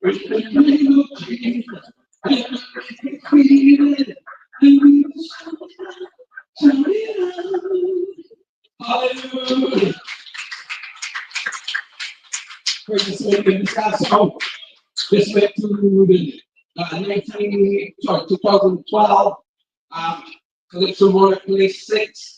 Hallelujah. Praise the Lord. This went to the 2012 collection workplace 6.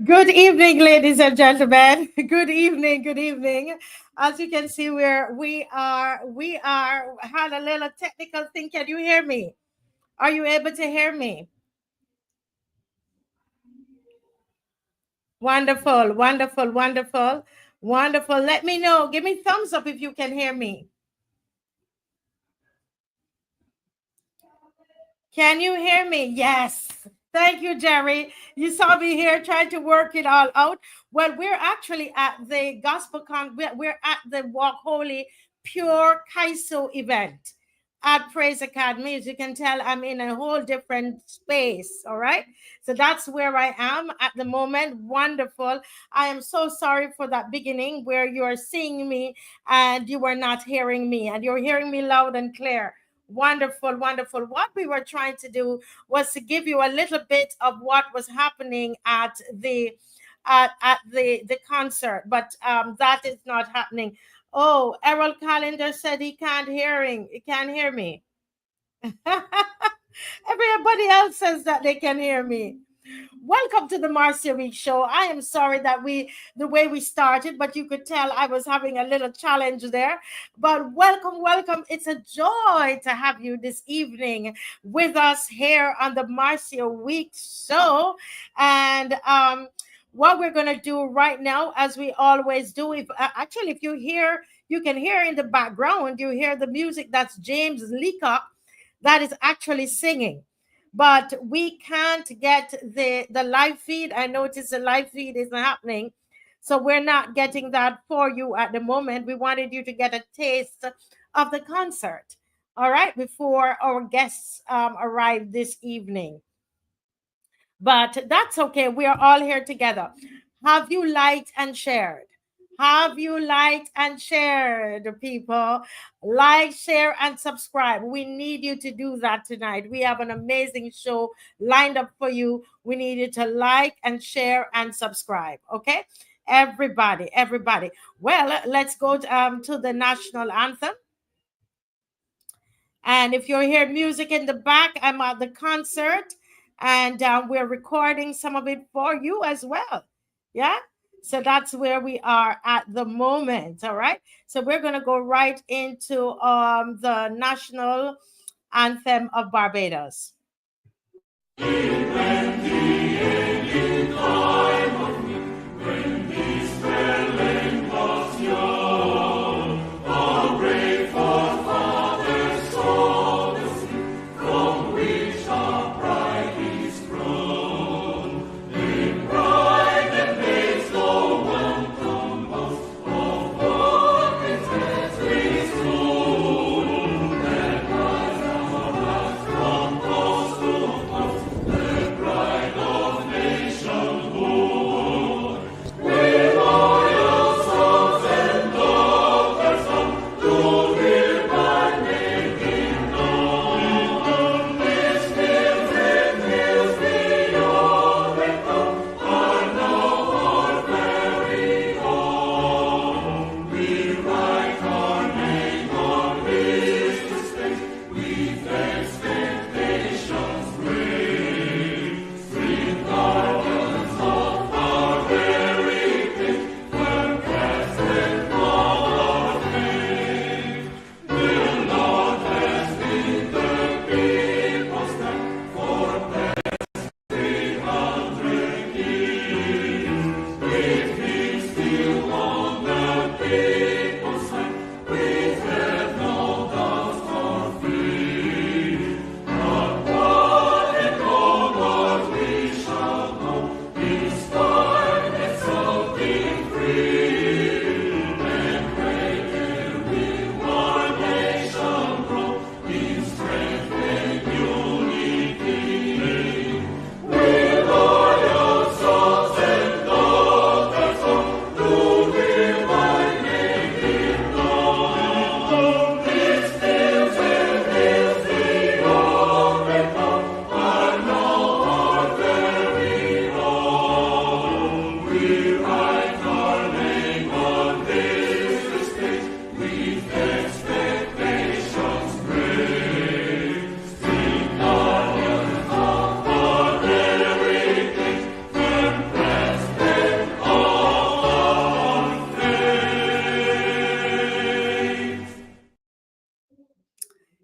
Good evening, ladies and gentlemen. Good evening. Good evening. As you can see, we had a little technical thing. Can you hear me? Are you able to hear me? Wonderful, wonderful, wonderful, wonderful. Let me know. Give me thumbs up if you can hear me. Can you hear me? Yes. Thank you, Jerry. You saw me here trying to work it all out. Well, we're actually at the we're at the Walk Holy Pure Kaiso event at Praise Academy. As you can tell, I'm in a whole different space. All right. So that's where I am at the moment. Wonderful. I am so sorry for that beginning where you're seeing me and you were not hearing me, and you're hearing me loud and clear. Wonderful, wonderful. What we were trying to do was to give you a little bit of what was happening at the concert, but that is not happening. Oh, Errol Callender said he can't hear me. Everybody else says that they can hear me. Welcome to the Marcia Weekes Show. I am sorry that the way we started, but you could tell I was having a little challenge there. But welcome, welcome. It's a joy to have you this evening with us here on the Marcia Weekes Show. And what we're going to do right now, as we always do, if you hear, you can hear in the background, you hear the music. That's James Leacock that is actually singing. But we can't get the live feed. I noticed the live feed isn't happening. So we're not getting that for you at the moment. We wanted you to get a taste of the concert, all right, before our guests arrive this evening. But that's okay. We are all here together. Have you liked and shared? Have you liked and shared, people? Like, share, and subscribe. We need you to do that tonight. We have an amazing show lined up for you. We need you to like and share and subscribe. Okay? Everybody. Well, let's go to the national anthem. And if you hear music in the back, I'm at the concert, and we're recording some of it for you as well. Yeah? So that's where we are at the moment, all right? So we're going to go right into the national anthem of Barbados. Bright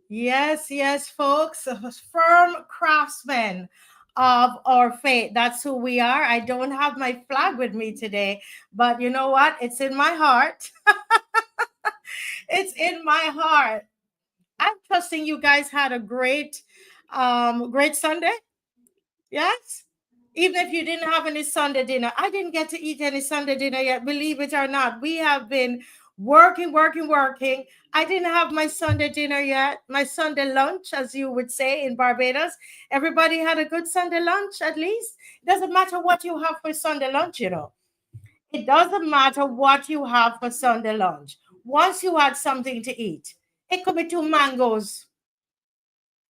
Yes, yes, folks. Firm craftsmen of our faith. That's who we are. I don't have my flag with me today, but you know what? It's in my heart. It's in my heart. I'm trusting you guys had a great Sunday. Yes. Even if you didn't have any Sunday dinner, I didn't get to eat any Sunday dinner yet, believe it or not. We have been working, working, working. I didn't have my Sunday dinner yet, my Sunday lunch, as you would say in Barbados. Everybody had a good Sunday lunch, at least. It doesn't matter what you have for Sunday lunch, you know. It doesn't matter what you have for Sunday lunch. Once you had something to eat, it could be two mangoes.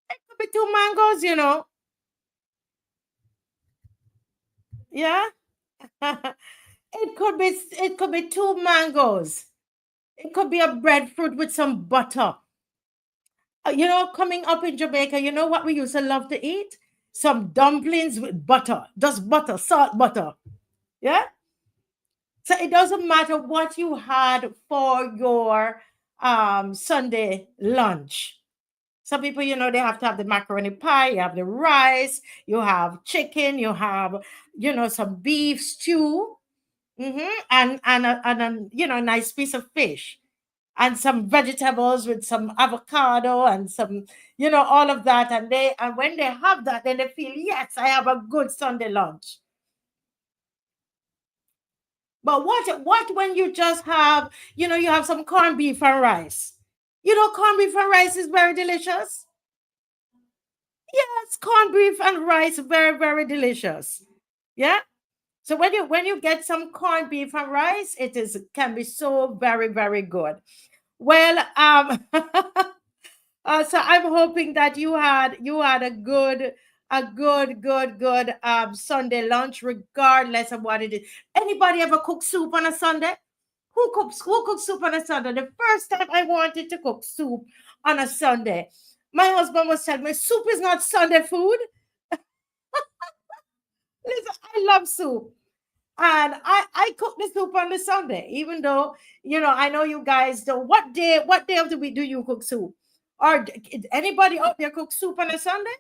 It could be two mangoes, you know. Yeah. It could be two mangoes. It could be a breadfruit with some butter. You know, coming up in Jamaica, you know what we used to love to eat? Some dumplings with butter, just butter, salt butter. Yeah. So it doesn't matter what you had for your Sunday lunch. Some people, you know, they have to have the macaroni pie, you have the rice, you have chicken, you have, you know, some beef stew. And you know, nice piece of fish and some vegetables with some avocado and some, you know, all of that. And when they have that, then they feel, yes, I have a good Sunday lunch. But what when you just have, you know, you have some corned beef and rice? You know, corned beef and rice is very delicious. Yes, corned beef and rice, very, very delicious. Yeah. So when you get some corned beef and rice, can be so very, very good. Well, so I'm hoping that you had a good Sunday lunch, regardless of what it is. Anybody ever cook soup on a Sunday? Who cooks soup on a Sunday? The first time I wanted to cook soup on a Sunday, my husband was telling me soup is not Sunday food. Listen, I love soup. And I cook the soup on the Sunday, even though, you know, I know you guys don't. What day of the week do you cook soup? Or anybody out there cook soup on a Sunday?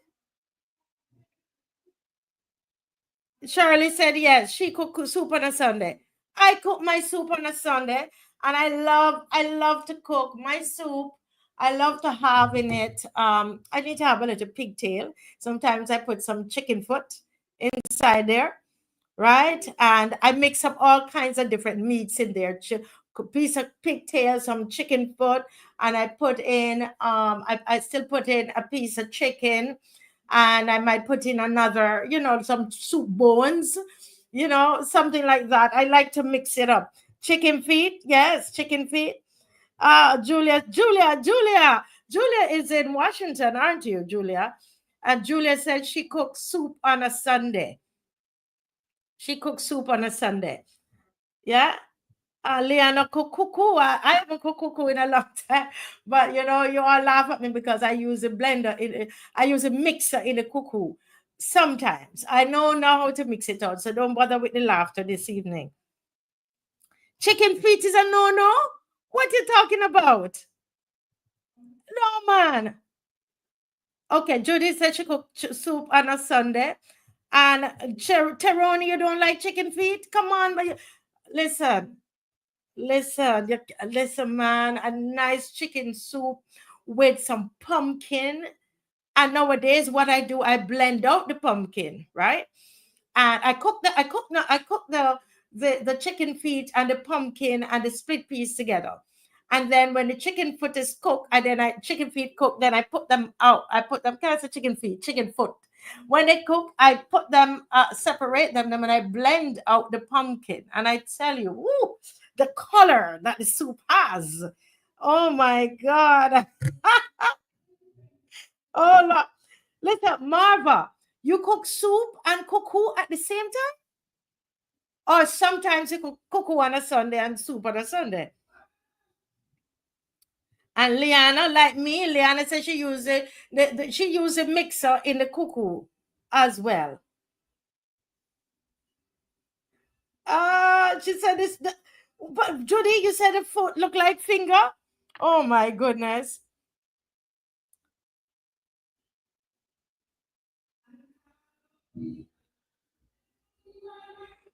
Shirley said yes, she cook soup on a Sunday. I cook my soup on a Sunday, and I love to cook my soup. I love to have in it. I need to have a little pigtail. Sometimes I put some chicken foot inside there, right? And I mix up all kinds of different meats in there. Piece of pigtail, some chicken foot, and I put in. I still put in a piece of chicken, and I might put in another, you know, some soup bones, you know, something like that. I like to mix it up. Chicken feet, yes, chicken feet. Julia is in Washington, aren't you, Julia? And Julia said she cooks soup on a Sunday. She cooks soup on a Sunday. Yeah. Leanna cook cuckoo. I haven't cooked cuckoo in a long time, but you know, you all laugh at me because I use a blender. I use a mixer in the cuckoo. Sometimes I know now how to mix it out, so don't bother with the laughter this evening. Chicken feet is a no. What you talking about? No, man. Okay, Judy said she cooked soup on a Sunday. And Teroni, you don't like chicken feet? Come on, listen. Listen, man, a nice chicken soup with some pumpkin. And nowadays, what I do, I blend out the pumpkin, right? And I cook the chicken feet and the pumpkin and the split peas together. And then when the chicken foot is cooked, chicken feet cooked, then I put them out. I put them, can I say chicken feet, chicken foot? When they cook, I put them, separate them, and I blend out the pumpkin. And I tell you, woo, the color that the soup has. Oh my God. Oh, Lord. Listen, Marva, you cook soup and cuckoo at the same time? Or sometimes you cook cuckoo on a Sunday and soup on a Sunday? And Liana, like me, Liana said she used she used a mixer in the cuckoo as well. She said but Judy, you said the foot look like finger. Oh my goodness.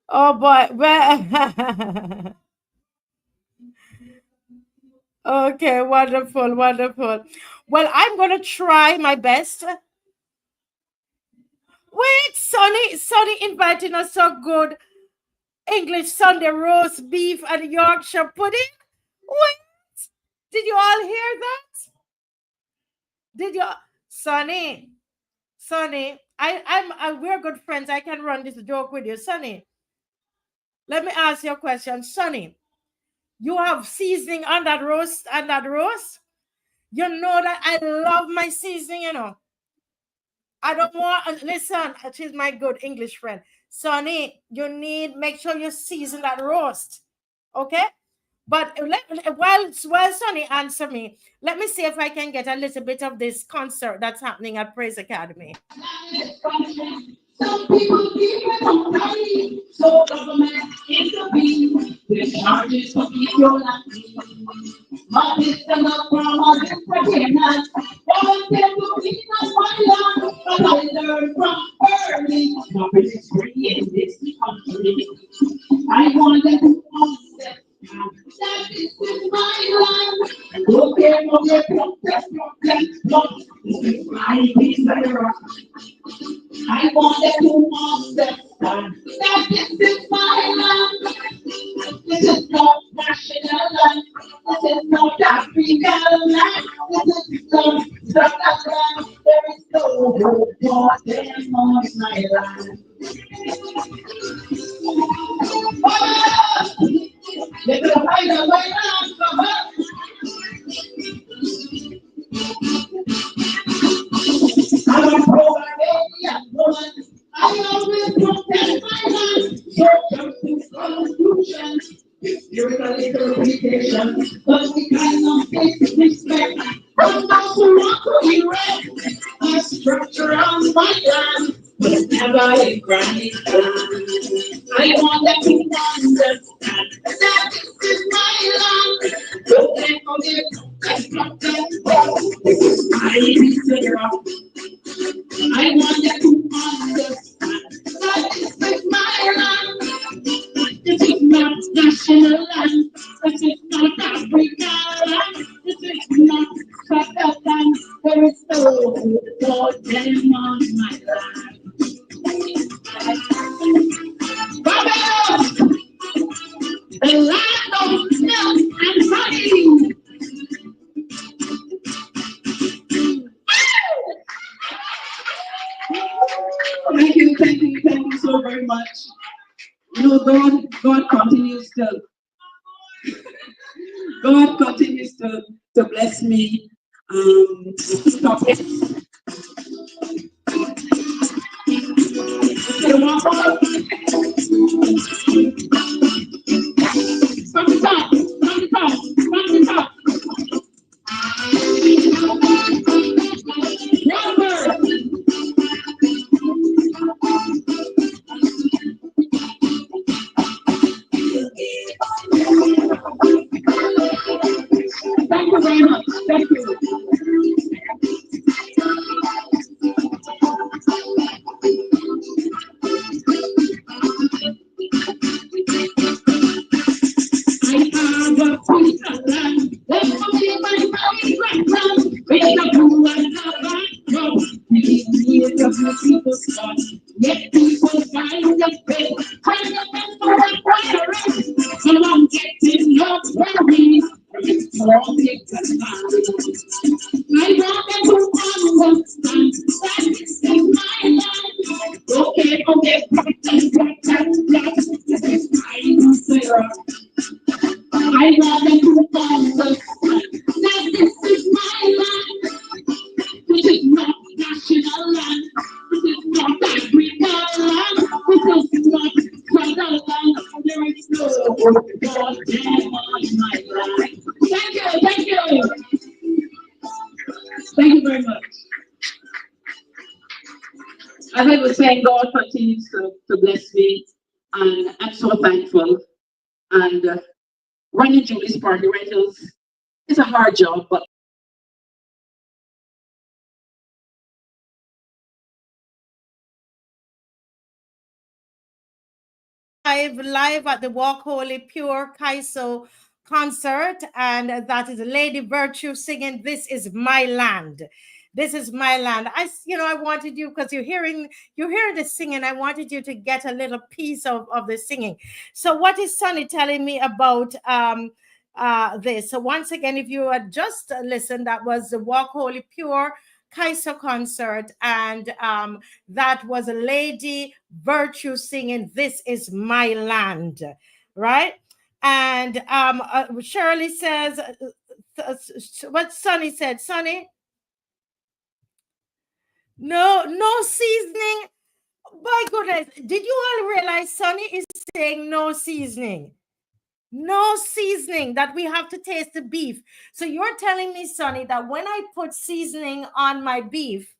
Oh boy. Well, okay, wonderful, wonderful. Well, I'm gonna try my best. Wait, Sonny inviting us so good English Sunday roast beef and Yorkshire pudding. Wait, did you all hear that? Did you, Sonny? Sonny, we're good friends. I can run this joke with you, Sonny. Let me ask you a question, Sonny. You have seasoning on that roast and that roast. You know that I love my seasoning. You know, I don't want. Listen, she's my good English friend, Sonny. You need make sure you season that roast, okay? But while Sonny answer me, let me see if I can get a little bit of this concert that's happening at Praise Academy. Some people keep it on money, so government intervene. The charges to keep your life. My system of trauma is pregnant. All them to be not my land, but I learned from early. Nothing is free in this country. I want them to understand that this is my land. Okay, okay, protest, this is my piece. I want them to understand that this is my land. This is not national land. This is not African land. This is not Southern land. There is no hope for them on my land. They're going to find a way out from us. I'm a pro-Arabia woman. I always protect my land. So justice, constitution, spiritual interpretation, but we cannot take respect from those who want to erect a structure on my land, but never a grand plan. I want them to understand that this is my land. Don't let forget this is my history. I want them to understand that this is my land. This is not national land. This is not African land. This is not Southern land. There is no hope for them on my land. Barbados, the land of milk and honey. Thank you so very much. You know, God continues to bless me. Stop it. From the top, from the top, from the top. Thank you very much. Thank you. Let people find the faith, find the best for that fire. So I'm getting your worries. I want them to understand that this is my life. Okay, okay, this is my answer. I want them to understand that this is my life. This is not national land. This is not African land. This is not Southern land. There is no God damn on my land. Thank you, thank you. Thank you very much. As I was saying, God continues to bless me, and I'm so thankful. And running Julie's party rentals is a hard job, but live at the Walk Holy Pure Kaiso concert, and that is Lady Virtue singing "This Is My Land." This is my land. I wanted you, because you're hearing the singing. I wanted you to get a little piece of the singing. So what is Sonny telling me about this? So once again, if you had just listened, that was the Walk Holy Pure Kaiser concert, and that was a Lady Virtue singing "This Is My Land," right? And Shirley says, what Sonny said. Sonny, no seasoning. My goodness, did you all realize Sonny is saying no seasoning? No seasoning, that we have to taste the beef. So you're telling me, Sonny, that when I put seasoning on my beef,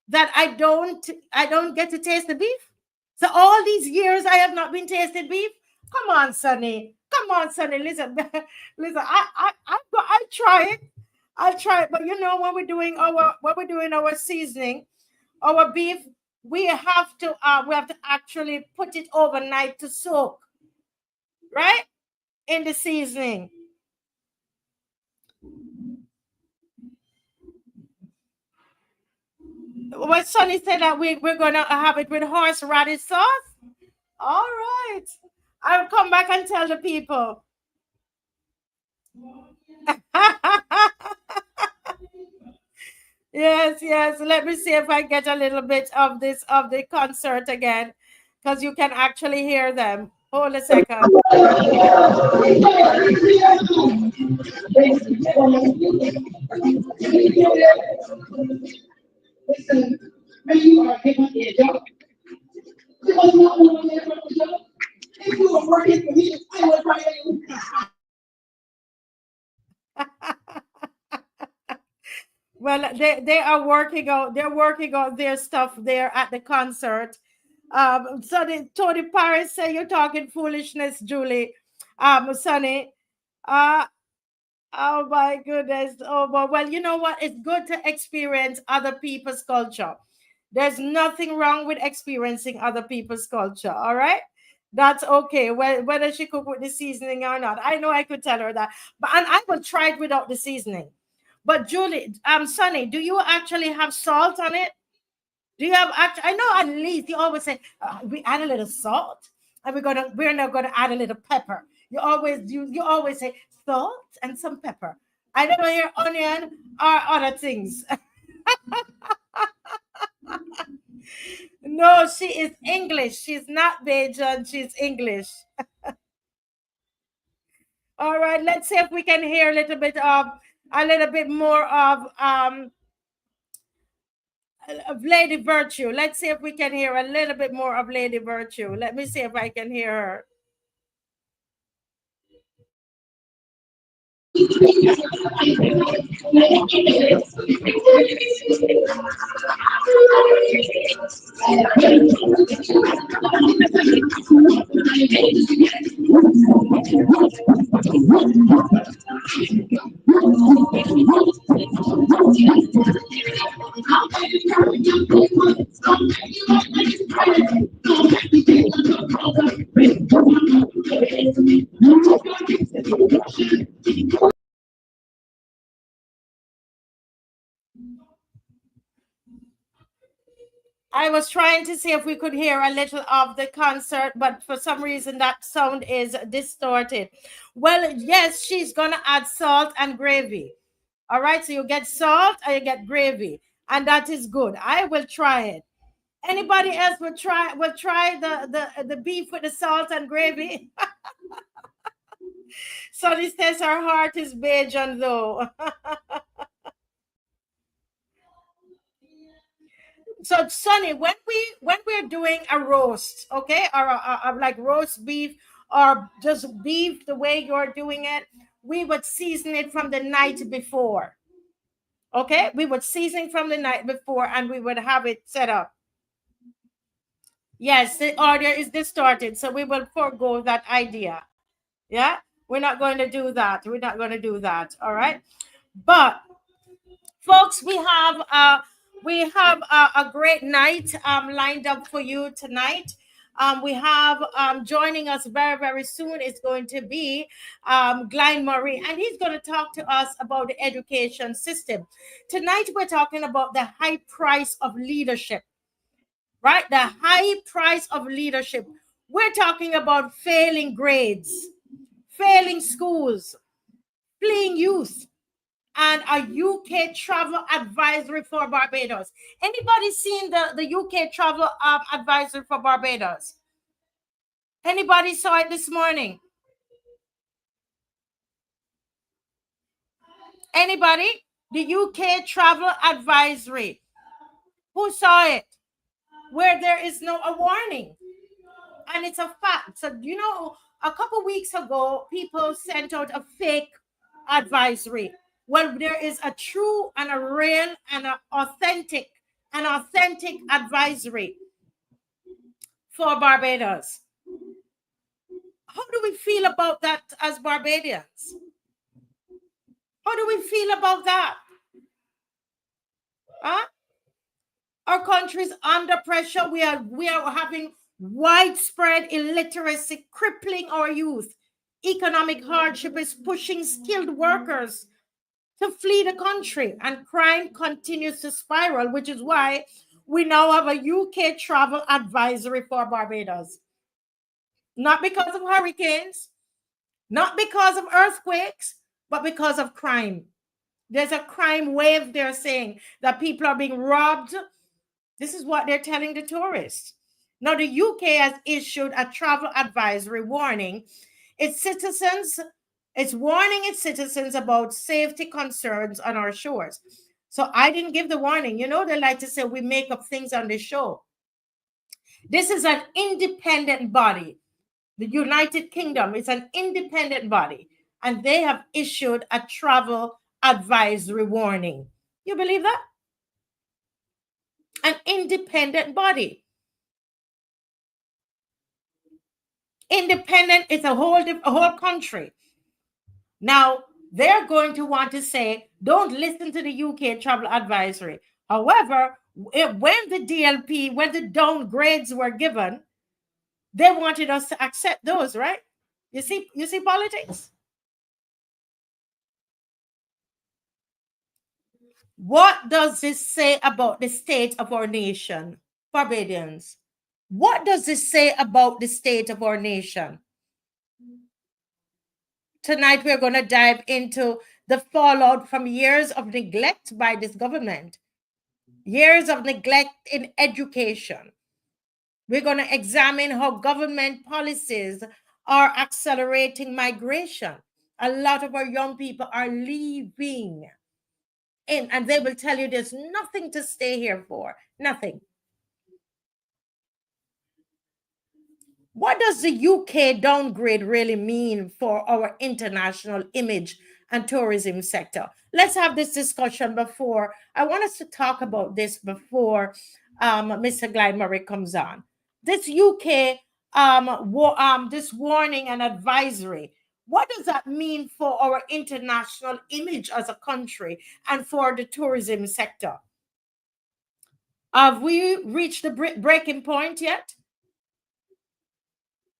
that I don't get to taste the beef? So all these years I have not been tasted beef? Come on, Sonny. Come on, Sonny. Listen, listen. I try it. I'll try it. But when we're doing our seasoning, our beef, we have to actually put it overnight to soak, right? In the seasoning. What Sonny said, that we're gonna have it with horseradish sauce. All right, I'll come back and tell the people. Yes. Let me see if I get a little bit of the concert again, because you can actually hear them. Hold a second. Listen, when you are given a job, it was not one of the job. If you were working for me, I would hire you. Well, they are working out. They're working on their stuff there at the concert. Sonny, Tony Paris say you're talking foolishness, Julie. Sonny. Oh my goodness. Oh, well, you know what? It's good to experience other people's culture. There's nothing wrong with experiencing other people's culture. All right. That's okay. Well, whether she cook with the seasoning or not, I know I could tell her that. And I will try it without the seasoning. But Julie, Sonny, do you actually have salt on it? Do you have I know at least you always say we add a little salt, and we're not gonna add a little pepper. You always say salt and some pepper. I never hear onion or other things. No, she is English. She's not Bajan. She's English. All right, let's see if we can hear a little bit more of Lady Virtue. Let's see if we can hear a little bit more of Lady Virtue. Let me see if I can hear her. I was trying to see if we could hear a little of the concert, but for some reason that sound is distorted. Well, yes, she's gonna add salt and gravy. All right, so you get salt and you get gravy, and that is good. I will try it. Anybody else will try the beef with the salt and gravy? Sonny says her heart is Bajan though. So Sonny, when we're doing a roast, okay, or like roast beef or just beef the way you're doing it, we would season it from the night before. Okay, we would season from the night before, and we would have it set up. Yes, the order is distorted, so we will forego that idea. Yeah, we're not going to do that. We're not going to do that. All right, but folks, we have a great night lined up for you tonight. We have joining us very, very soon is going to be GLYNE Murray, and he's going to talk to us about the education system. Tonight, we're talking about the high price of leadership, right? The high price of leadership. We're talking about failing grades, failing schools, fleeing youth, and a UK travel advisory for Barbados. Anybody seen the UK travel advisory for Barbados? Anybody saw it this morning? Anybody? The UK travel advisory. Who saw it? Where there is no a warning. And it's a fact. So, you know, a couple weeks ago, people sent out a fake advisory. Well, there is a true and a real and an authentic advisory for Barbados. How do we feel about that as Barbadians? How do we feel about that? Huh? Our country is under pressure. We are having widespread illiteracy, crippling our youth. Economic hardship is pushing skilled workers to flee the country, and crime continues to spiral, which is why we now have a UK travel advisory for Barbados. Not because of hurricanes, not because of earthquakes, but because of crime. There's a crime wave, they're saying, that people are being robbed. This is what they're telling the tourists. Now, the UK has issued a travel advisory warning its citizens. It's warning its citizens about safety concerns on our shores. So I didn't give the warning. You know, they like to say we make up things on the show. This is an independent body. The United Kingdom is an independent body, and they have issued a travel advisory warning. You believe that? An independent body. Independent is a whole country. Now, they're going to want to say, don't listen to the UK travel advisory. However, when the DLP, when the downgrades were given, they wanted us to accept those, right? You see politics? What does this say about the state of our nation, Barbadians? What does this say about the state of our nation? Tonight, we're going to dive into the fallout from years of neglect by this government, years of neglect in education. We're going to examine how government policies are accelerating migration. A lot of our young people are leaving, and they will tell you there's nothing to stay here for, nothing. What does the UK downgrade really mean for our international image and tourism sector? Let's have this discussion before. I want us to talk about this before Mr. GLYNE Murray comes on. This UK, this warning and advisory, what does that mean for our international image as a country and for the tourism sector? Have we reached the breaking point yet?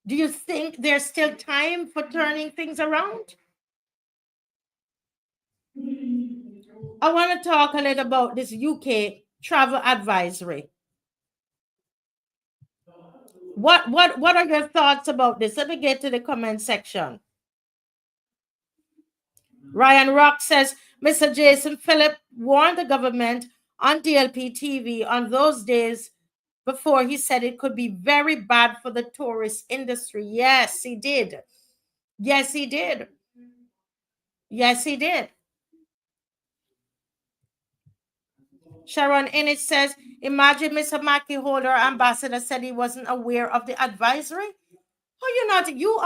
Do you think there's still time for turning things around? I want to talk a little about this UK travel advisory. What are your thoughts about this? Let me get to the comment section. Ryan Rock says, Mr. Jason Phillip warned the government on DLP TV on those days before he said it could be very bad for the tourist industry. Yes, he did. Yes, he did. Yes, he did. Sharon Ennis says, imagine Mr. Mackey Holder, ambassador, said he wasn't aware of the advisory. Oh, you're not. You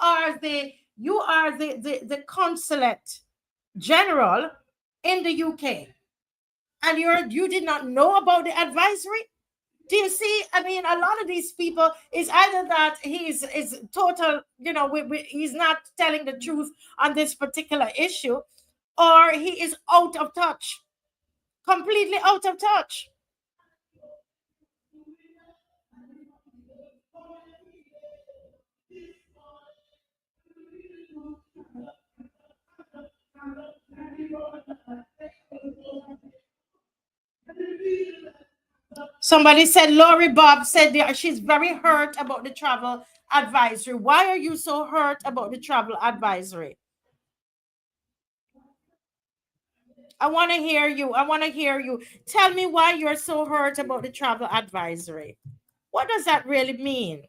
are the consulate general in the UK, and you did not know about the advisory. Do you see? I mean, a lot of these people is either that he's total, you know, he's not telling the truth on this particular issue, or he is out of touch, completely out of touch. Somebody said, Lori Bob said she's very hurt about the travel advisory. Why are you so hurt about the travel advisory? I want to hear you. I want to hear you. Tell me why you're so hurt about the travel advisory. What does that really mean?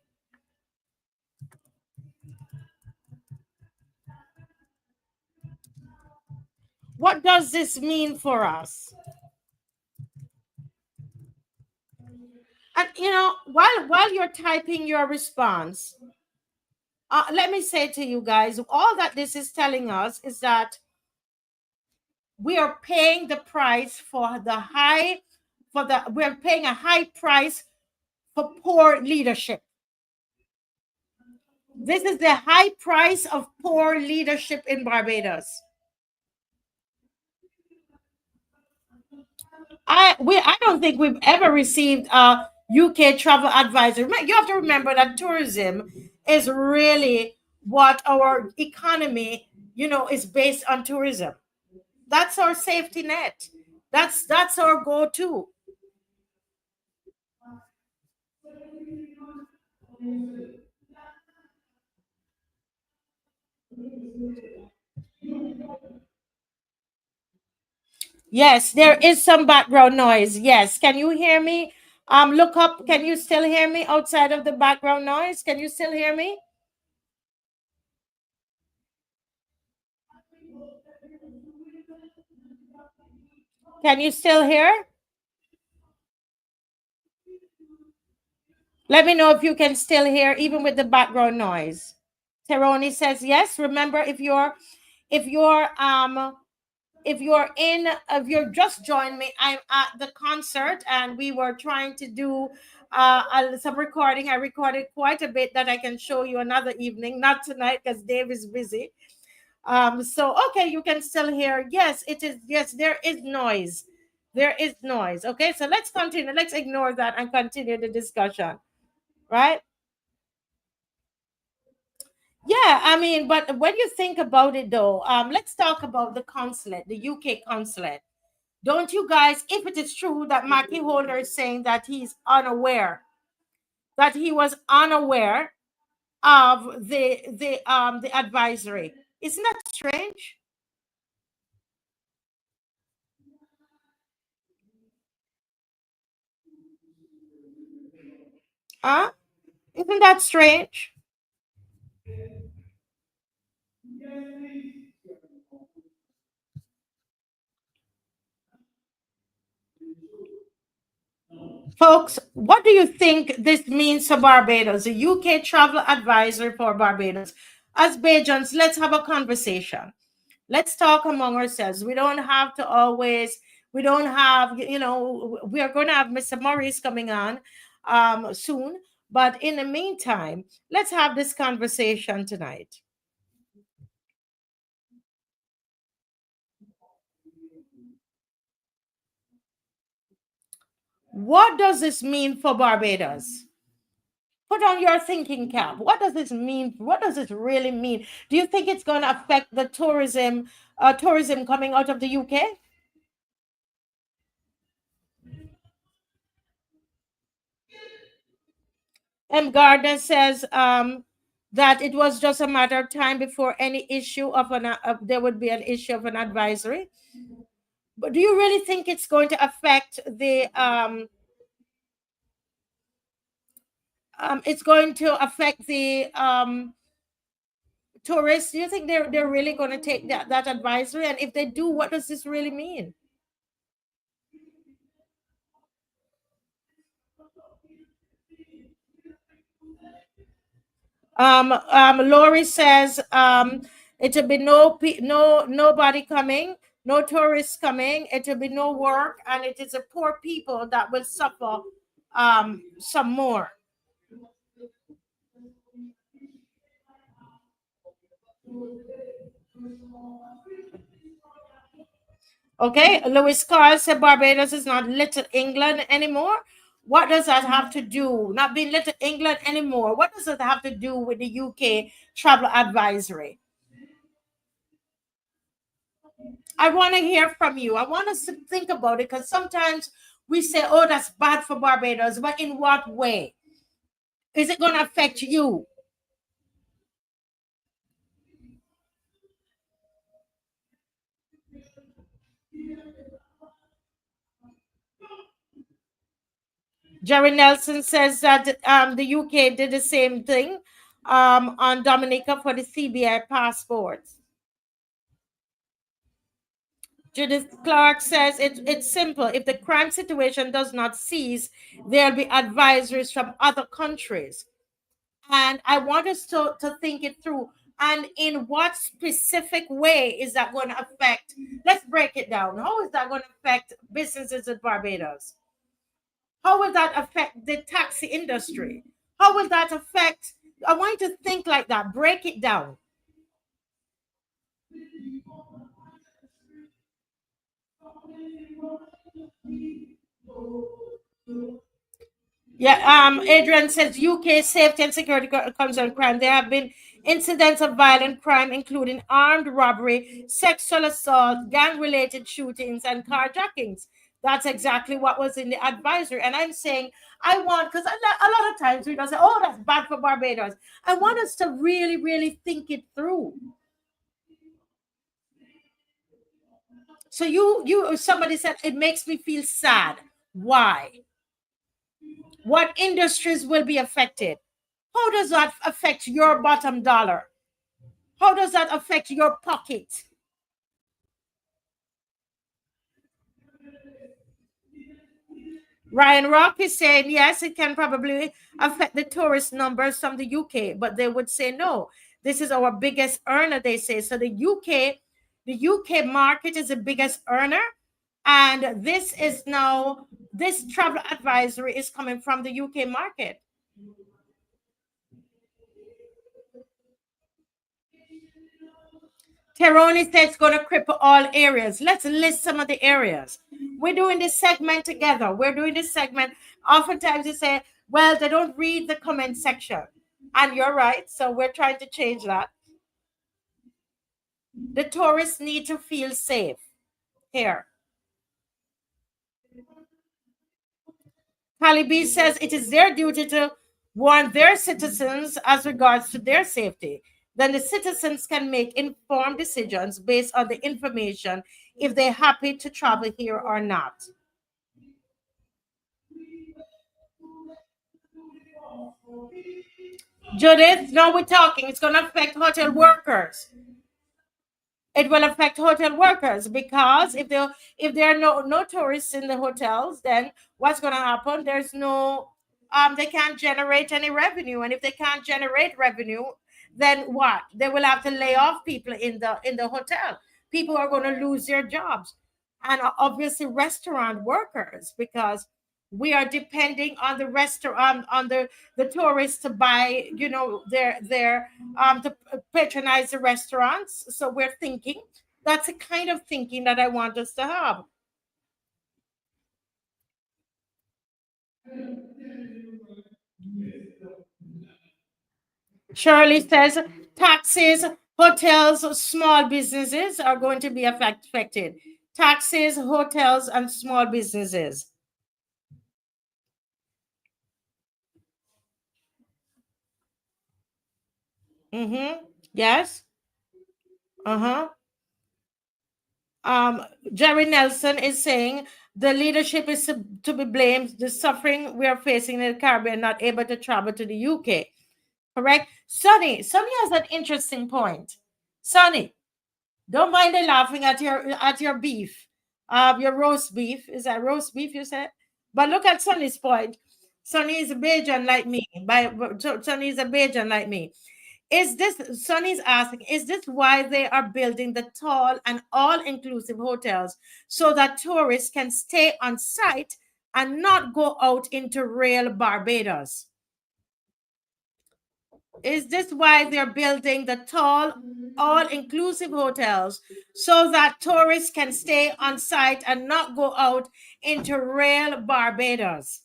What does this mean for us? And you know, while you're typing your response, let me say to you guys, all that this is telling us is that we are paying the price for we're paying a high price for poor leadership. This is the high price of poor leadership in Barbados. I don't think we've ever received a UK travel advisor. You have to remember that tourism is really what our economy, is based on tourism. That's our safety net. That's our go-to. Yes, there is some background noise. Yes. Can you hear me? Look up. Can you still hear me outside of the background noise? Can you still hear me? Can you still hear? Let me know if you can still hear, even with the background noise. Teroni says yes. Remember, if you're just joined me, I'm at the concert and we were trying to do some recording. I recorded quite a bit that I can show you another evening, not tonight because Dave is busy. So okay, you can still hear. Yes, it is. Yes, there is noise. There is noise. Okay, so let's continue. Let's ignore that and continue the discussion. Right? Yeah, I mean, but when you think about it though, let's talk about the consulate, the UK consulate. Don't you guys, if it is true that Mackie Holder is saying that he's unaware, that he was unaware of the advisory, isn't that strange? Huh? Isn't that strange? Folks, what do you think this means for Barbados? The UK travel advisor for Barbados. As Bajans, let's have a conversation. Let's talk among ourselves. We don't have to always, we don't have, we are going to have Mr. Maurice coming on soon. But in the meantime, let's have this conversation tonight. What does this mean for Barbados? Put on your thinking cap. What does this mean? What does it really mean? Do you think it's going to affect the tourism coming out of the UK? M. Gardner says that it was just a matter of time before any issue there would be an issue of an advisory. But do you really think it's going to affect the tourists? Do you think they're really going to take that advisory? And if they do, what does this really mean? Lori says it will be nobody coming, no tourists coming. It will be no work, and it is the poor people that will suffer some more. Okay, Lewis Carl said Barbados is not Little England anymore. What does that have to do? Not being Little England anymore. What does that have to do with the UK travel advisory? I want to hear from you. I want us to think about it, because sometimes we say, oh, that's bad for Barbados, but in what way? Is it going to affect you? Jerry Nelson says that the UK did the same thing on Dominica for the CBI passports. Judith Clark says it's simple. If the crime situation does not cease, there'll be advisories from other countries. And I want us to think it through. And in what specific way is that going to affect? Let's break it down. How is that going to affect businesses in Barbados? How will that affect the taxi industry? How will that affect? I want you to think like that. Break it down. Yeah, Adrian says UK safety and security concern crime. There have been incidents of violent crime, including armed robbery, sexual assault, gang-related shootings, and carjackings. That's exactly what was in the advisory. And I'm saying, I want, because a lot of times we don't say, oh, that's bad for Barbados. I want us to really, really think it through. So somebody said, it makes me feel sad. Why? What industries will be affected? How does that affect your bottom dollar? How does that affect your pocket? Ryan Rock is saying, yes, it can probably affect the tourist numbers from the UK, but they would say no. This is our biggest earner, they say. So the UK market is the biggest earner. And this travel advisory is coming from the UK market. Teroni says it's going to cripple all areas. Let's list some of the areas. We're doing this segment together. Oftentimes you say, well, they don't read the comment section. And you're right. So we're trying to change that. The tourists need to feel safe here. Talibi says it is their duty to warn their citizens as regards to their safety. Then the citizens can make informed decisions based on the information if they're happy to travel here or not. Judith, now we're talking. It's going to affect hotel workers. It will affect hotel workers, because if there are no tourists in the hotels, then what's going to happen? There's no they can't generate any revenue, and if they can't generate revenue, then what? They will have to lay off people in the hotel. People are going to lose their jobs, and obviously restaurant workers, because we are depending on the restaurant, on the tourists to buy, their to patronize the restaurants. So we're thinking, that's the kind of thinking that I want us to have. Shirley says taxes, hotels, small businesses are going to be affected. Taxes, hotels, and small businesses. Yes. Jerry Nelson is saying the leadership is to be blamed. The suffering we are facing in the Caribbean, not able to travel to the UK. Correct? Sonny has an interesting point. Sonny, don't mind the laughing at your beef. Your roast beef. Is that roast beef you said? But look at Sonny's point. Sonny is a Bajan like me. Sonny is a Bajan like me. Sonny's asking, is this why they are building the tall and all-inclusive hotels so that tourists can stay on site and not go out into real Barbados? Is this why they're building the tall, all-inclusive hotels so that tourists can stay on site and not go out into real Barbados?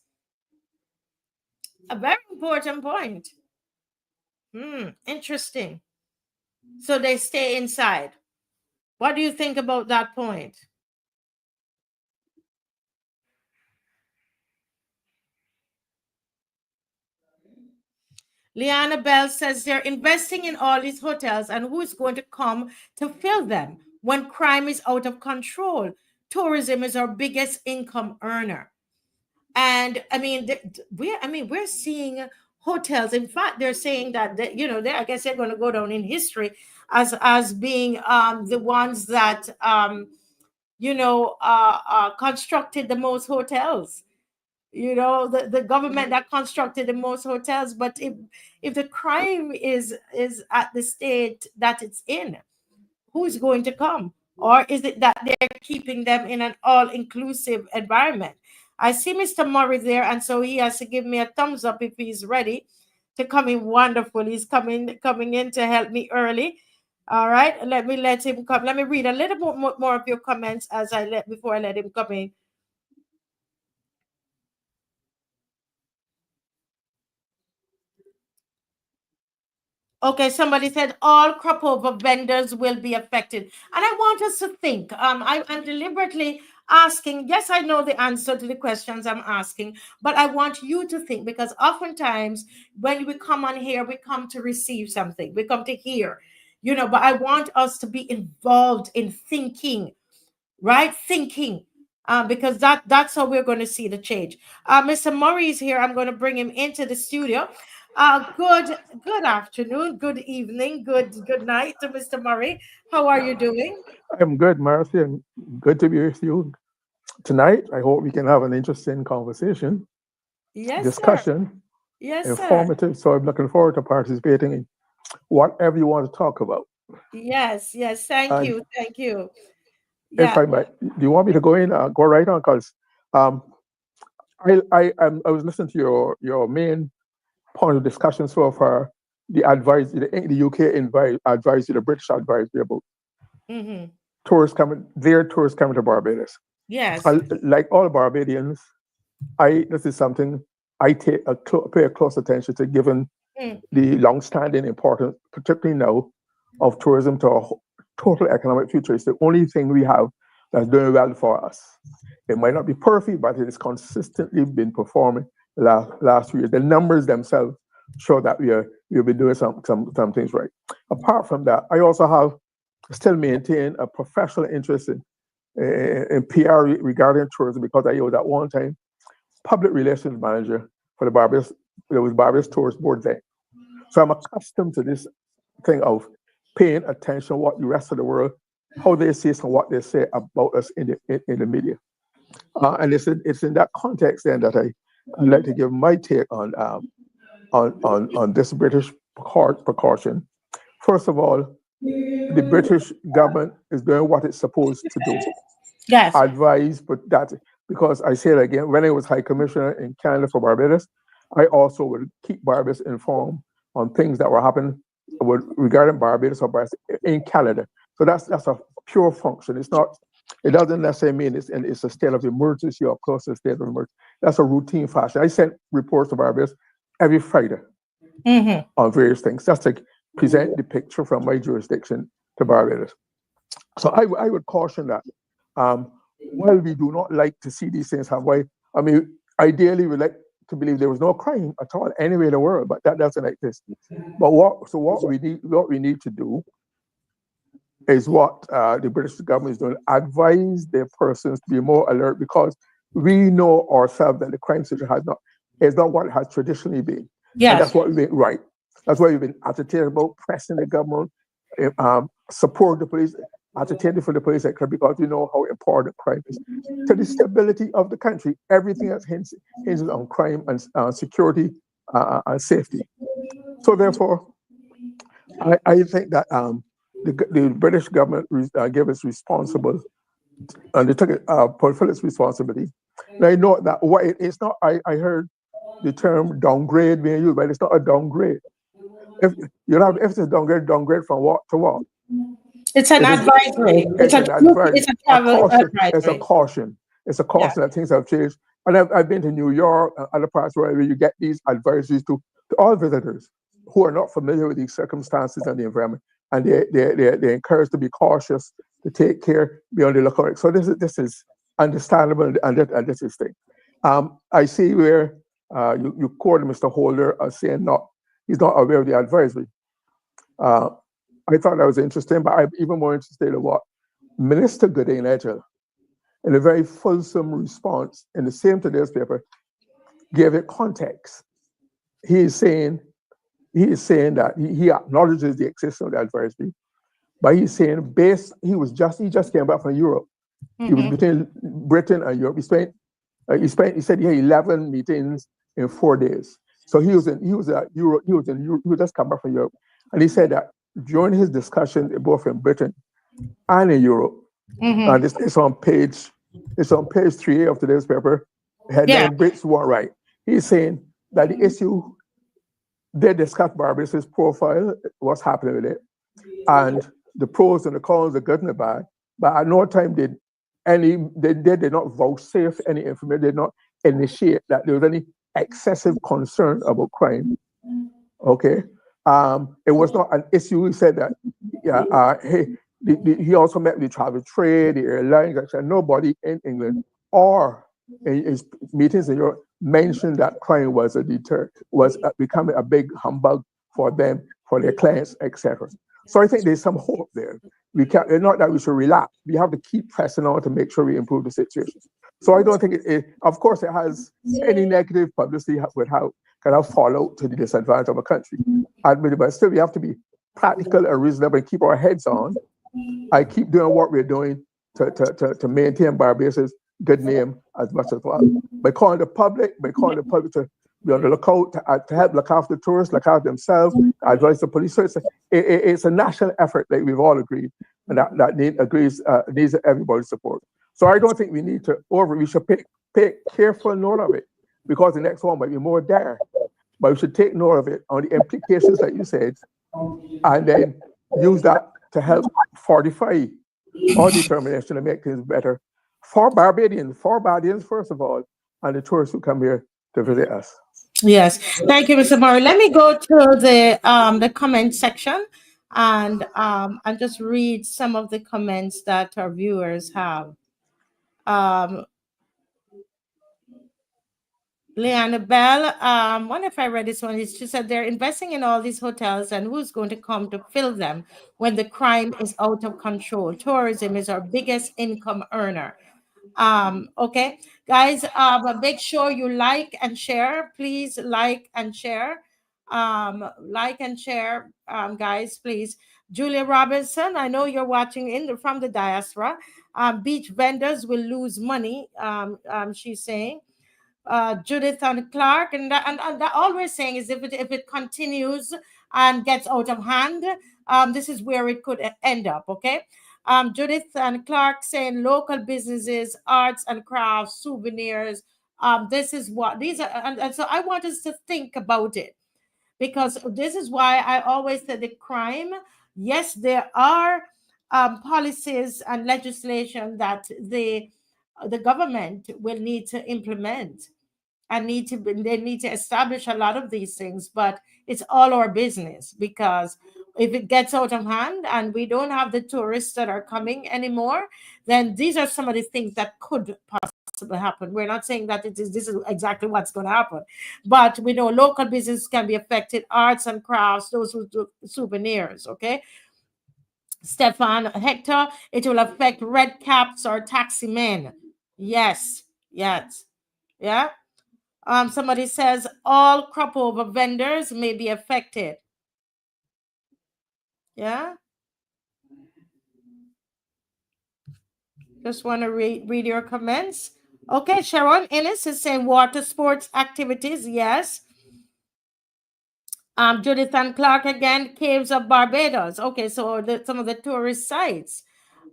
A very important point. Interesting. So they stay inside. What do you think about that point? Liana Bell says they're investing in all these hotels, and who is going to come to fill them when crime is out of control? Tourism is our biggest income earner. And I mean, we're seeing hotels. In fact, they're saying that, I guess they're going to go down in history as being the ones that constructed the most hotels. The government that constructed the most hotels. But if the crime is at the state that it's in, who is going to come? Or is it that they're keeping them in an all-inclusive environment? I see Mr. Murray there, and so he has to give me a thumbs up if he's ready to come in. Wonderful. He's coming in to help me early. All right, let him come. Let me read a little bit more of your comments before I let him come in. Okay, somebody said all crop over vendors will be affected. And I want us to think. I'm deliberately asking. Yes, I know the answer to the questions I'm asking, but I want you to think, because oftentimes when we come on here, we come to receive something. We come to hear, but I want us to be involved in thinking, right? Thinking. Because that's how we're going to see the change. Mr. Murray is here. I'm going to bring him into the studio. Good afternoon, good evening, good night to Mr. Murray. How are you doing? I'm good, Marcia, and good to be with you tonight. I hope we can have an interesting conversation, discussion, sir. Yes, informative. sir. So I'm looking forward to participating in whatever you want to talk about. Yes, thank you. Yeah. If I might, do you want me to go in? Go right on, because I was listening to your main point of discussion so far. The UK advisory, the British advisory about tourists coming to Barbados. Yes. Like all Barbadians, this is something I pay a close attention to, given the long-standing importance, particularly now, of tourism to our total economic future. It's the only thing we have that's doing well for us. It might not be perfect, but it has consistently been performing the last few years. The numbers themselves show that we've been doing some things right. Apart from that, I also still maintain a professional interest in PR regarding tourism, because I was at one time public relations manager for the Barbados Tourist Board then. So I'm accustomed to this thing of paying attention to what the rest of the world, how they see us and what they say about us in the media. And it's in that context then that I'd like to give my take on this British precaution. First of all, the British government is doing what it's supposed to do. Yes. Advise, but that, because I say it again, when I was High Commissioner in Canada for Barbados, I also would keep Barbados informed on things that were happening regarding Barbados or Barbados in Canada. So that's a pure function. It doesn't necessarily mean it's a state of emergency or close to a state of emergency. That's a routine fashion. I sent reports to Barbados every Friday on various things, just to present the picture from my jurisdiction to Barbados. So I would caution that. While we do not like to see these things happen, ideally we like to believe there was no crime at all anywhere in the world, but that doesn't exist. But what we need to do is what the British government is doing: advise their persons to be more alert, because we know ourselves that the crime situation is not what it has traditionally been. Yes. And that's what we've been right. That's why we've been agitated about pressing the government, support the police, agitated for the police sector, because we know how important crime is to the stability of the country. Everything else hinges on crime and security and safety. So therefore, I think that the British government gave us responsible, and they took it fulfill its responsibility. And I know that it's not. I heard the term downgrade being used, but it's not a downgrade. If it's a downgrade from what to what? It's an advisory. It's a travel advisory. It's a caution. It's a caution that things have changed. And I've been to New York and other parts where you get these advisories to all visitors who are not familiar with these circumstances and the environment. And they're encouraged to be cautious to take care, be on the lookout. So this is understandable, and this is thing. I see where you quoted Mr. Holder as saying he's not aware of the advisory. I thought that was interesting, but I'm even more interested in what Minister GLYNE Murray, in a very fulsome response in the same today's paper, gave it context. He is saying that he acknowledges the existence of the advisory, but he's saying he just came back from Europe. He was between Britain and Europe. He said he had 11 meetings in 4 days. So he was just come back from Europe, and he said that during his discussion both in Britain and in Europe, and it's on page 3 of today's paper, headline Brits weren't right. He's saying that the issue they discussed Barbados' profile, what's happening with it, and the pros and the cons, the good and the bad, but at no time they did not vouchsafe any information, they did not initiate that there was any excessive concern about crime. Okay. It was not an issue. He said that he also met with the travel trade, the airlines, etc. Nobody in England or in his meetings in Europe mentioned that crime was a deterrent, was becoming a big humbug for them, for their clients, etc. So I think there's some hope there. Not that we should relax. We have to keep pressing on to make sure we improve the situation. So I don't think of course, it has any negative publicity would have kind of fallout to the disadvantage of a country. But still, we have to be practical and reasonable and keep our heads on. I keep doing what we're doing to maintain Barbados' good name as much as possible. By calling the public to be on the lookout, to help look after tourists, look after themselves, advise the police. So it's a national effort, like we've all agreed, and that needs everybody's support. So I don't think we need to we should pay careful note of it, because the next one might be more dire. But we should take note of it on the implications that you said, and then use that to help fortify our determination to make things better for Barbadians first of all, and the tourists who come here to visit us. Yes, thank you, Mr. Murray. Let me go to the comment section and just read some of the comments that our viewers have. Leanna Bell, wonder if I read this one. She said they're investing in all these hotels, and who's going to come to fill them when the crime is out of control? Tourism is our biggest income earner. Okay, guys, but make sure you like and share. Please like and share. Guys, please. Julia Robinson, I know you're watching from the diaspora. Beach vendors will lose money. She's saying. Judith and Clark, and all we're saying is if it continues and gets out of hand, this is where it could end up. Okay. Judith and Clark saying local businesses, arts and crafts, souvenirs. This is what these are, and so I want us to think about it, because this is why I always say the crime. Yes, there are policies and legislation that the government will need to implement. They need to establish a lot of these things, but it's all our business, because if it gets out of hand and we don't have the tourists that are coming anymore, then these are some of the things that could possibly happen. We're not saying that this is exactly what's going to happen, but we know local business can be affected, arts and crafts, those who do souvenirs. Okay. Stefan Hector, it will affect red caps or taxi men. Yes. Yeah. Somebody says all crop over vendors may be affected. Yeah. Just want to read your comments. Okay, Sharon Innes is saying water sports activities. Yes. Judith and Clark again, caves of Barbados. Okay, so some of the tourist sites.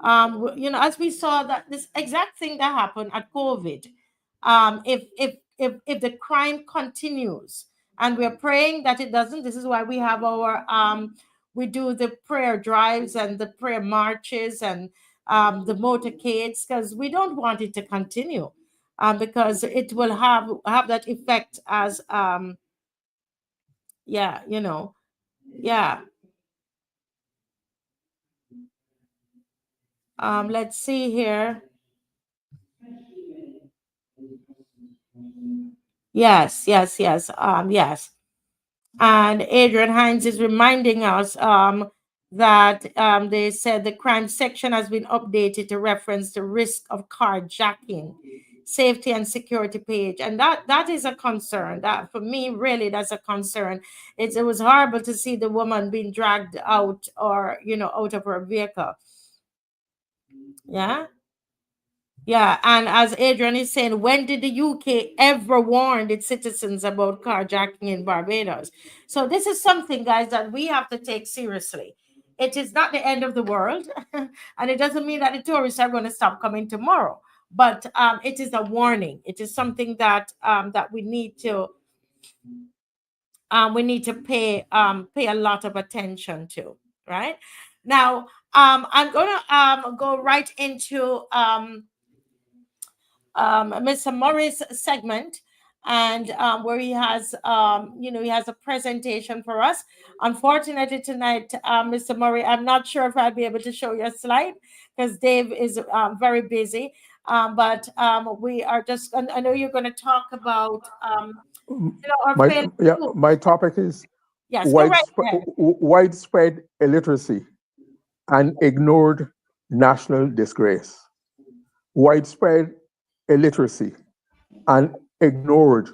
As we saw that this exact thing that happened at COVID. If the crime continues, and we're praying that it doesn't, this is why we have our we do the prayer drives and the prayer marches and the motorcades, because we don't want it to continue, because it will have that effect as Let's see here. Yes. Yes. And Adrian Hines is reminding us that they said the crime section has been updated to reference the risk of carjacking, safety and security page, and that is a concern. That for me, really, that's a concern. It was horrible to see the woman being dragged out, or out of her vehicle. Yeah. Yeah, and as Adrian is saying, when did the UK ever warn its citizens about carjacking in Barbados? So this is something, guys, that we have to take seriously. It is not the end of the world, and it doesn't mean that the tourists are going to stop coming tomorrow. But it is a warning. It is something that that we need to pay a lot of attention to. Right now, I'm gonna go right into Mr. Morris segment, and where he has he has a presentation for us. Unfortunately tonight, Mr. Murray, I'm not sure if I'll be able to show you a slide because Dave is very busy. But we are just, I know you're going to talk about our My topic is yes, go right ahead. widespread illiteracy and ignored national disgrace. Widespread illiteracy and ignored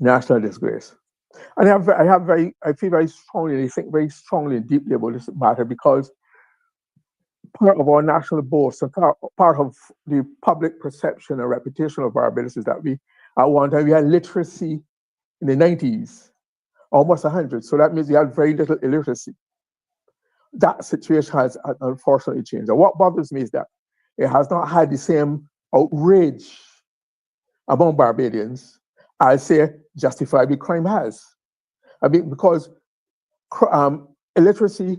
national disgrace. And I feel very strongly, I think very strongly and deeply about this matter because part of our national boast and part of the public perception and reputation of Barbados is that at one time we had literacy in the 90s, almost 100. So that means we had very little illiteracy. That situation has unfortunately changed. And what bothers me is that it has not had the same outrage among Barbadians as, say, justifiable crime has. I mean, because illiteracy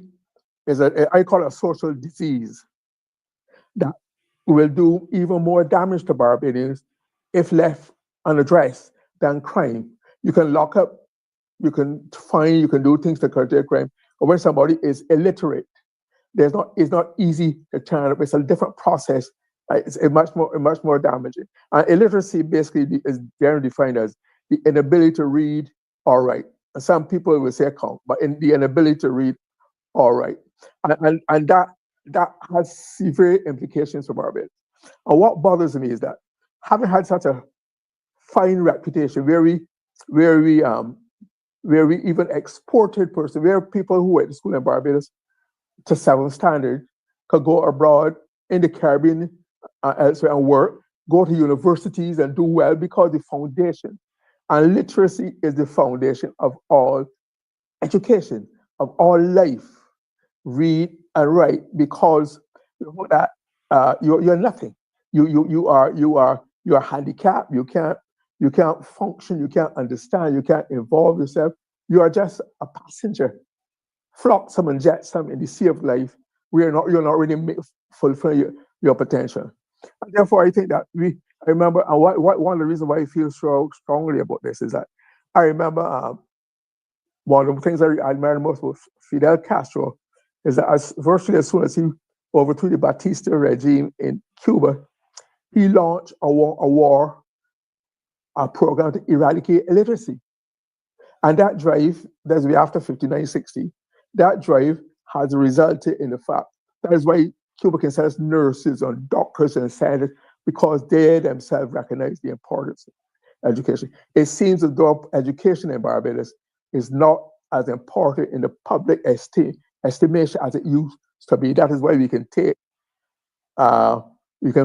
is I call it a social disease that will do even more damage to Barbadians if left unaddressed than crime. You can lock up, you can fine, you can do things to curtail crime. But when somebody is illiterate, it's not easy to turn up. It's a different process. It's much more damaging. And illiteracy basically is generally defined as the inability to read or write. And some people will say count, but in the inability to read or write. And that has severe implications for Barbados. And what bothers me is that having had such a fine reputation, where we even exported persons, where people who went to school in Barbados to 7th standard could go abroad in the Caribbean elsewhere and work, go to universities and do well because the foundation and literacy is the foundation of all education, of all life. Read and write, because that you're nothing. You are handicapped. You can't function. You can't understand. You can't involve yourself. You are just a passenger, flotsam and jetsam in the sea of life. You're not really fulfilling your potential. And therefore, I think that I remember, and one of the reasons why I feel so strongly about this is that I remember one of the things I admire most was Fidel Castro, is that virtually as soon as he overthrew the Batista regime in Cuba, he launched a program to eradicate illiteracy. And that drive, that's after 59-60, that drive has resulted in the fact that is why Cuba can send us nurses and doctors and scientists, because they themselves recognize the importance of education. It seems as though education in Barbados is not as important in the public estimation as it used to be. That is why we can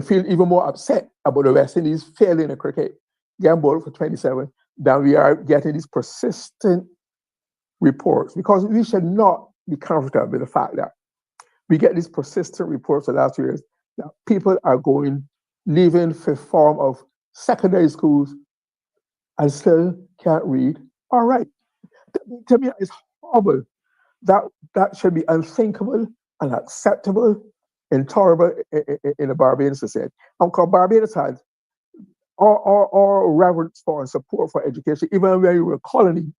feel even more upset about the West Indies failing in cricket, getting bowled for 27, than we are getting these persistent reports. Because we should not be comfortable with the fact that we get these persistent reports the last 2 years that people are leaving fifth form of secondary schools and still can't read or write. To me, it's horrible. That should be unthinkable, unacceptable, intolerable in a Barbadian society. Because Barbados had all reverence for and support for education, even when we were a colony,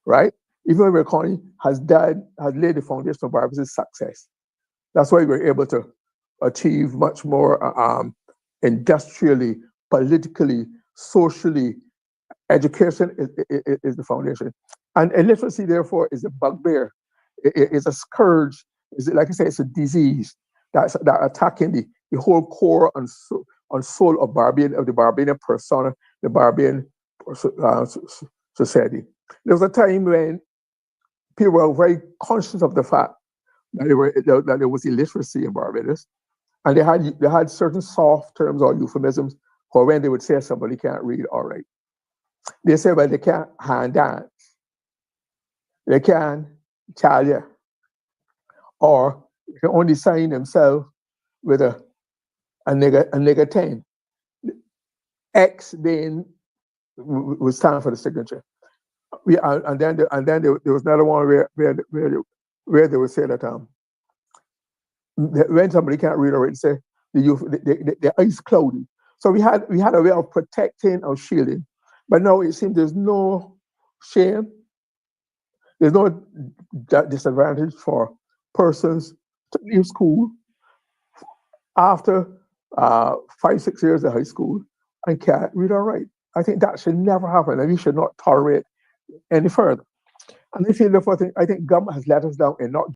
right? Even when we were a colony, has laid the foundation of Barbados' success. That's why we were able to achieve much more industrially, politically, socially. Education is the foundation. And illiteracy, therefore, is a bugbear. It's a scourge. Like I say, it's a disease that's attacking the whole core and soul of the Barbadian persona, the Barbadian society. There was a time when people were very conscious of the fact that there was illiteracy in Barbados, and they had certain soft terms or euphemisms for when they would say somebody can't read or write. They say, well, they can't hand dance, they can't Italia, or they can only sign themselves with a nigger 10. X then was time for the signature. And then there was another one where they would say that when somebody can't read or write, say the eyes cloudy. So we had a way of protecting or shielding, but now it seems there's no shame, there's no disadvantage for persons to leave school after 5-6 years of high school and can't read or write. I think that should never happen, and we should not tolerate any further. And if you look for things, I think government has let us down in not